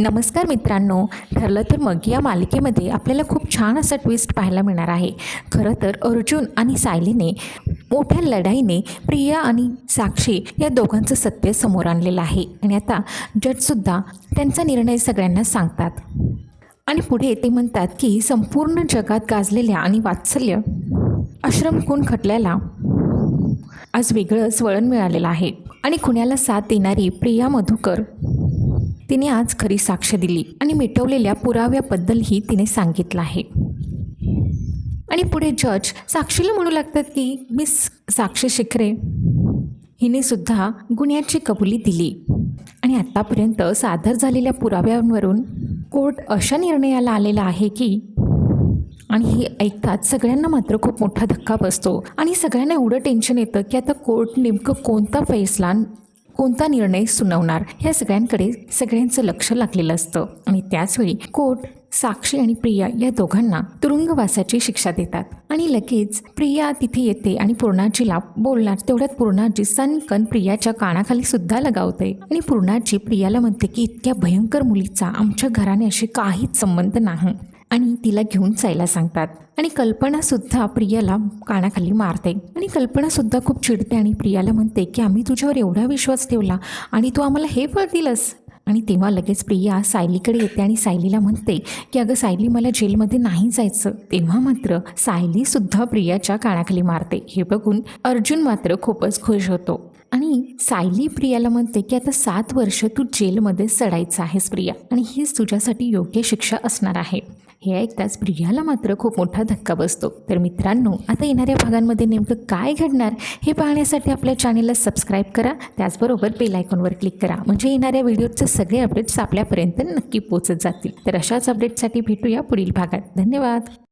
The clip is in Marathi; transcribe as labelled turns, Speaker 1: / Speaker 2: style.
Speaker 1: नमस्कार मित्रांनो, ठरलं तर मग या मालिकेमध्ये आपल्याला खूप छान असा ट्विस्ट पाहायला मिळणार आहे. खरं तर अर्जुन आणि सायलीने मोठ्या लढाईने प्रिया आणि साक्षी या दोघांचं सत्य समोर आणलेलं आहे आणि आता जजसुद्धा त्यांचा निर्णय सगळ्यांना सांगतात. आणि पुढे ते म्हणतात की संपूर्ण जगात गाजलेल्या आणि वात्सल्य आश्रम खून खटल्याला आज वेगळंच वळण मिळालेलं आहे आणि खुन्याला साथ देणारी प्रिया मधुकर तिने आज खरी साक्ष दिली आणि मिटवलेल्या पुराव्याबद्दलही तिने सांगितलं आहे. आणि पुढे जज साक्षीला म्हणू लागतात की मिस साक्षी शिखरे हिने सुद्धा गुन्ह्याची कबुली दिली आणि आत्तापर्यंत सादर झालेल्या पुराव्यांवरून कोर्ट अशा निर्णयाला आलेला आहे की आणि हे ऐकतात सगळ्यांना मात्र खूप मोठा धक्का बसतो आणि सगळ्यांना एवढं टेन्शन येतं की आता कोर्ट नेमकं कोणता फैसला कोणता निर्णय सुनावणार ह्या सगळ्यांकडे सगळ्यांचं लक्ष लागलेलं असतं. आणि त्याचवेळी कोर्ट साक्षी आणि प्रिया या दोघांना तुरुंगवासाची शिक्षा देतात आणि लगेच प्रिया तिथे येते आणि पूर्णाजीला बोलणार. तेवढ्यात पूर्णाजी सनकन प्रियाच्या कानाखाली सुद्धा लगावते आणि पूर्णाजी प्रियाला म्हणते की इतक्या भयंकर मुलीचा आमच्या घराने अशी काहीच संबंध नाही आणि तिला घेऊन जायला सांगतात. आणि कल्पनासुद्धा प्रियाला कानाखाली मारते आणि कल्पनासुद्धा खूप चिडते आणि प्रियाला म्हणते की आम्ही तुझ्यावर एवढा विश्वास ठेवला आणि तू आम्हाला हे फळ दिलंस. आणि तेव्हा लगेच प्रिया सायलीकडे येते आणि सायलीला म्हणते की अगं सायली मला जेलमध्ये नाही जायचं. तेव्हा मात्र सायलीसुद्धा प्रियाच्या कानाखाली मारते. हे बघून अर्जुन मात्र खूपच खुश होतो आणि सायली प्रियाला म्हणते की आता 7 वर्ष तू जेलमध्ये सडायचं आहेस प्रिया आणि हीच तुझ्यासाठी योग्य शिक्षा असणार आहे. हे ऐकताच प्रियाला मात्र खूप मोठा धक्का बसतो. तर मित्रांनो, आता येणाऱ्या भागांमध्ये नेमकं काय घडणार हे पाहण्यासाठी आपल्या चॅनेलला सबस्क्राईब करा. त्याचबरोबर बेल आयकॉनवर क्लिक करा म्हणजे येणाऱ्या व्हिडिओचे सगळे अपडेट्स आपल्यापर्यंत नक्की पोहोचत जातील. तर अशाच अपडेट्ससाठी भेटूया पुढील भागात. धन्यवाद.